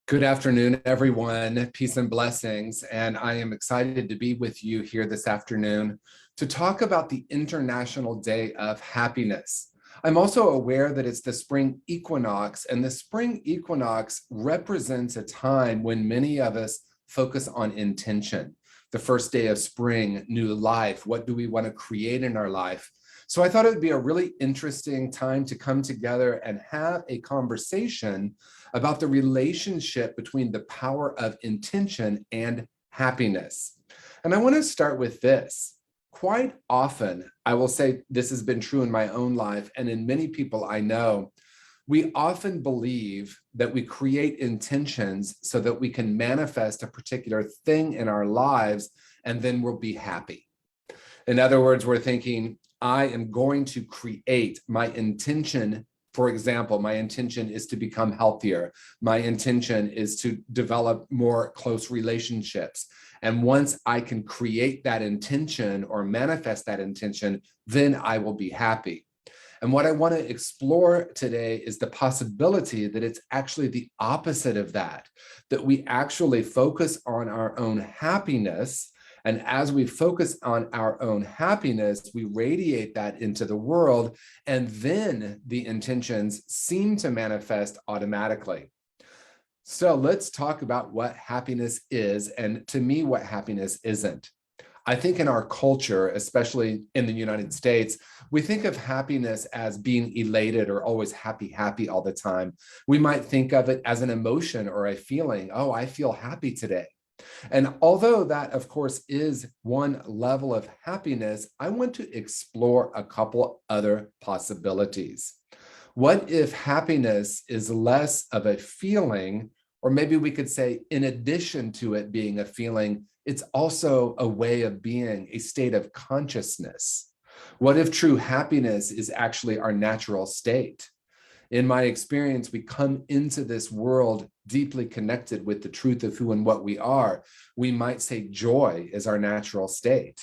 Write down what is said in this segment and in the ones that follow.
Good afternoon, everyone. Peace and blessings. And I am excited to be with you here this afternoon to talk about the International Day of Happiness. I'm also aware that it's the spring equinox, and the spring equinox represents a time when many of us focus on intention. The first day of spring, new life. What do we want to create in our life? So I thought it would be a really interesting time to come together and have a conversation about the relationship between the power of intention and happiness. And I want to start with this. Quite often, I will say this has been true in my own life and in many people I know, we often believe that we create intentions so that we can manifest a particular thing in our lives and then we'll be happy. In other words, we're thinking, I am going to create my intention. For example, my intention is to become healthier. My intention is to develop more close relationships. And once I can create that intention or manifest that intention, then I will be happy. And what I want to explore today is the possibility that it's actually the opposite of that, that we actually focus on our own happiness. And as we focus on our own happiness, we radiate that into the world, and then the intentions seem to manifest automatically. So let's talk about what happiness is, and to me, what happiness isn't. I think in our culture, especially in the United States, we think of happiness as being elated or always happy all the time. We might think of it as an emotion or a feeling. Oh, I feel happy today. And although that, of course, is one level of happiness, I want to explore a couple other possibilities. What if happiness is less of a feeling, or maybe we could say, in addition to it being a feeling, it's also a way of being, a state of consciousness? What if true happiness is actually our natural state? In my experience, we come into this world deeply connected with the truth of who and what we are. We might say joy is our natural state.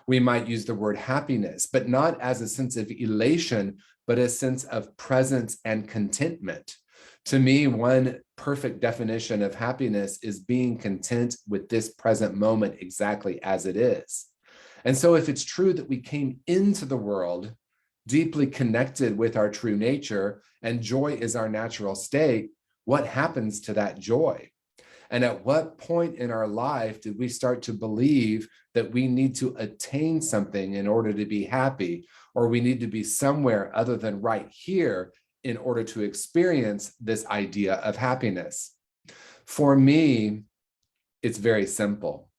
We might use the word happiness, but not as a sense of elation, but a sense of presence and contentment. To me, one perfect definition of happiness is being content with this present moment exactly as it is. And so if it's true that we came into the world deeply connected with our true nature, and joy is our natural state, what happens to that joy? And at what point in our life did we start to believe that we need to attain something in order to be happy, or we need to be somewhere other than right here in order to experience this idea of happiness? For me, it's very simple.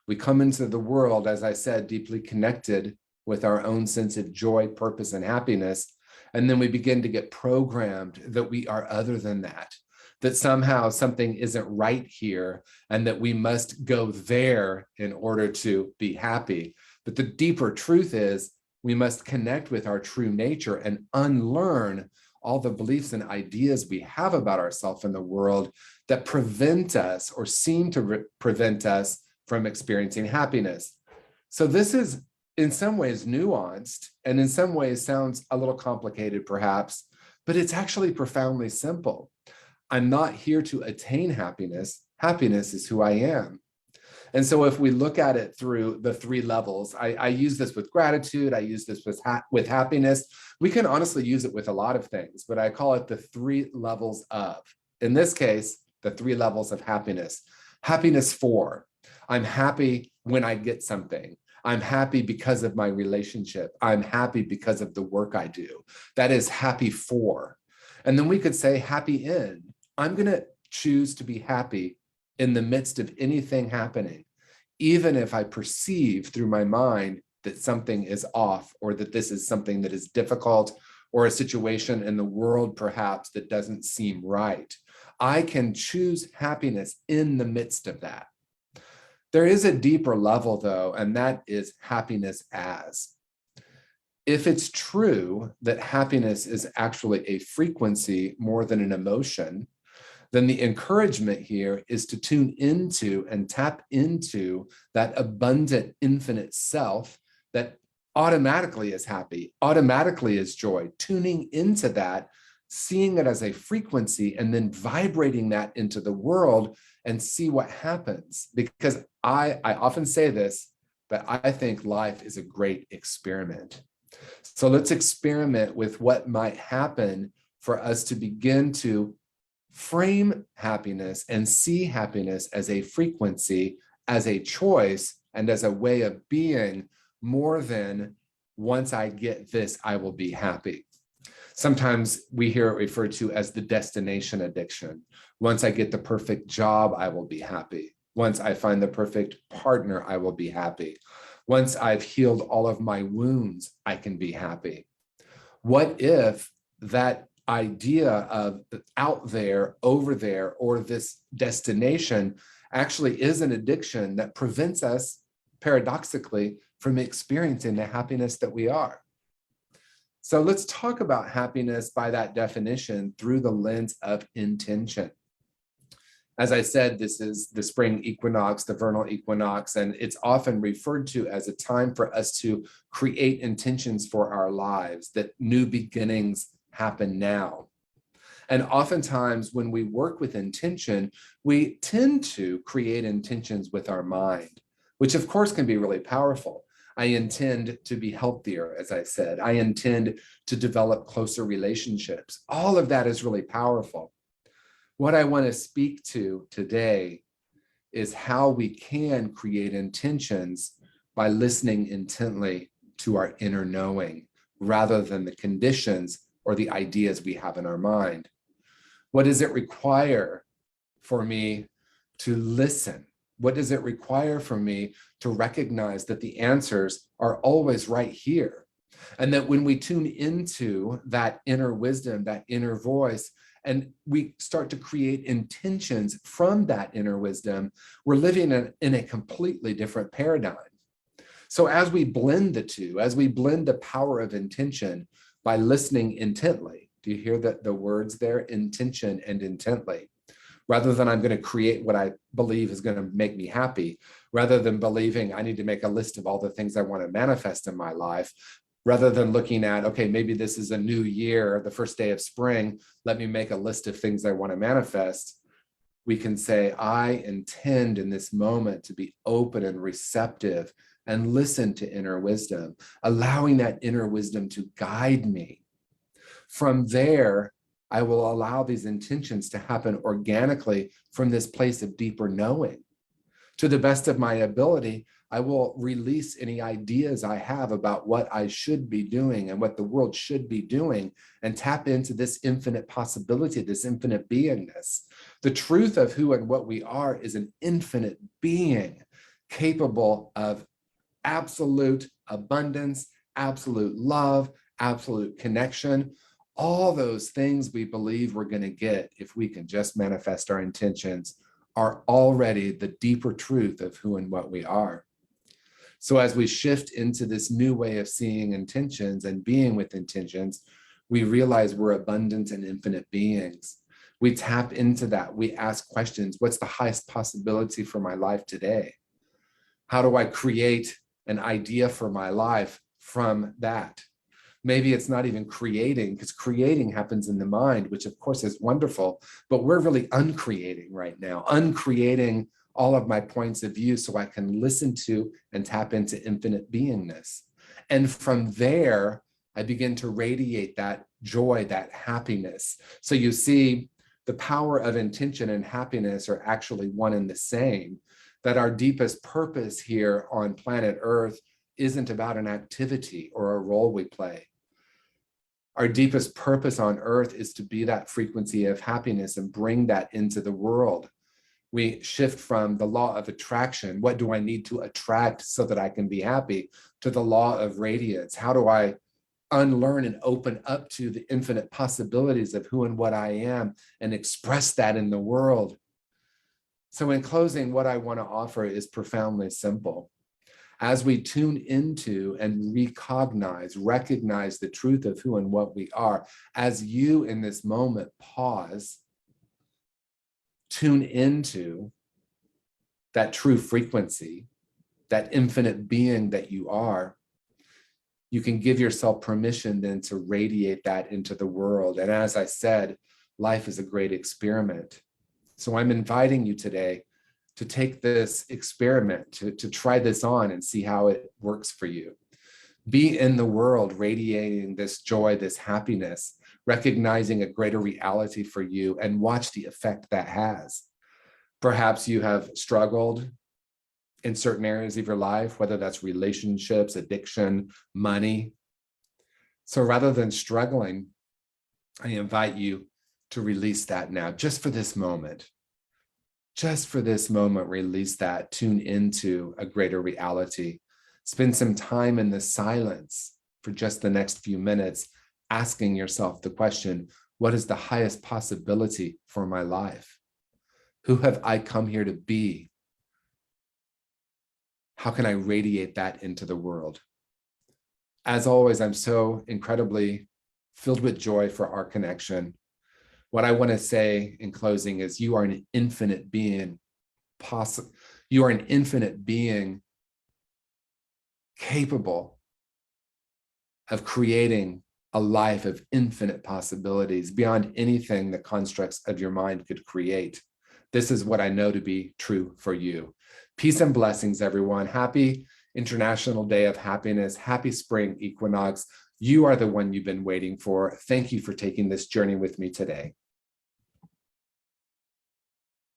We come into the world, as I said, deeply connected with our own sense of joy, purpose, and happiness. And then we begin to get programmed that we are other than that, that somehow something isn't right here and that we must go there in order to be happy. But the deeper truth is we must connect with our true nature and unlearn all the beliefs and ideas we have about ourselves in the world that prevent us or seem to prevent us from experiencing happiness. So this is in some ways nuanced, and in some ways sounds a little complicated perhaps, but it's actually profoundly simple. I'm not here to attain happiness. Happiness is who I am. And so if we look at it through the three levels, I use this with gratitude, I use this with happiness. We can honestly use it with a lot of things, but I call it the three levels of. In this case, the three levels of happiness. Happiness for, I'm happy when I get something. I'm happy because of my relationship. I'm happy because of the work I do. That is happy for. And then we could say happy in. I'm going to choose to be happy in the midst of anything happening, even if I perceive through my mind that something is off, or that this is something that is difficult, or a situation in the world perhaps that doesn't seem right. I can choose happiness in the midst of that. There is a deeper level, though, and that is happiness as. If it's true that happiness is actually a frequency more than an emotion, then the encouragement here is to tune into and tap into that abundant, infinite self that automatically is happy, automatically is joy, tuning into that seeing it as a frequency and then vibrating that into the world and see what happens. Because I often say this, but I think life is a great experiment. So let's experiment with what might happen for us to begin to frame happiness and see happiness as a frequency, as a choice, and as a way of being, more than once I get this, I will be happy. Sometimes we hear it referred to as the destination addiction. Once I get the perfect job, I will be happy. Once I find the perfect partner, I will be happy. Once I've healed all of my wounds, I can be happy. What if that idea of out there, over there, or this destination actually is an addiction that prevents us, paradoxically, from experiencing the happiness that we are? So let's talk about happiness by that definition through the lens of intention. As I said, this is the spring equinox, the vernal equinox, and it's often referred to as a time for us to create intentions for our lives, that new beginnings happen now. And oftentimes when we work with intention, we tend to create intentions with our mind, which of course can be really powerful. I intend to be healthier, as I said. I intend to develop closer relationships. All of that is really powerful. What I want to speak to today is how we can create intentions by listening intently to our inner knowing, rather than the conditions or the ideas we have in our mind. What does it require for me to listen? What does it require from me to recognize that the answers are always right here? And that when we tune into that inner wisdom, that inner voice, and we start to create intentions from that inner wisdom, we're living in a completely different paradigm. So as we blend the two, as we blend the power of intention by listening intently, do you hear the words there? Intention and intently. Rather than I'm going to create what I believe is going to make me happy, rather than believing I need to make a list of all the things I want to manifest in my life, rather than looking at, okay, maybe this is a new year, the first day of spring, let me make a list of things I want to manifest. We can say, I intend in this moment to be open and receptive and listen to inner wisdom, allowing that inner wisdom to guide me. From there, I will allow these intentions to happen organically from this place of deeper knowing. To the best of my ability, I will release any ideas I have about what I should be doing and what the world should be doing, and tap into this infinite possibility, this infinite beingness. The truth of who and what we are is an infinite being capable of absolute abundance, absolute love, absolute connection. All those things we believe we're going to get if we can just manifest our intentions are already the deeper truth of who and what we are. So as we shift into this new way of seeing intentions and being with intentions, we realize we're abundant and infinite beings. We tap into that. We ask questions. What's the highest possibility for my life today? How do I create an idea for my life from that? Maybe it's not even creating, because creating happens in the mind, which of course is wonderful, but we're really uncreating right now, uncreating all of my points of view so I can listen to and tap into infinite beingness. And from there, I begin to radiate that joy, that happiness. So you see, the power of intention and happiness are actually one and the same, that our deepest purpose here on planet Earth isn't about an activity or a role we play. Our deepest purpose on earth is to be that frequency of happiness and bring that into the world. We shift from the law of attraction, what do I need to attract so that I can be happy, to the law of radiance. How do I unlearn and open up to the infinite possibilities of who and what I am and express that in the world? So in closing, what I want to offer is profoundly simple. As we tune into and recognize the truth of who and what we are, as you in this moment pause, tune into that true frequency, that infinite being that you are, you can give yourself permission then to radiate that into the world. And as I said, life is a great experiment. So I'm inviting you today to take this experiment, to try this on and see how it works for you. Be in the world, radiating this joy, this happiness, recognizing a greater reality for you, and watch the effect that has. Perhaps you have struggled in certain areas of your life, whether that's relationships, addiction, money. So rather than struggling, I invite you to release that now, just for this moment. Just for this moment, release that, tune into a greater reality. Spend some time in the silence for just the next few minutes, asking yourself the question, what is the highest possibility for my life? Who have I come here to be? How can I radiate that into the world? As always, I'm so incredibly filled with joy for our connection. What I want to say in closing is you are an infinite being. You are an infinite being capable of creating a life of infinite possibilities beyond anything the constructs of your mind could create. This is what I know to be true for you. Peace and blessings, everyone. Happy International Day of Happiness. Happy spring equinox. You are the one you've been waiting for. Thank you for taking this journey with me today.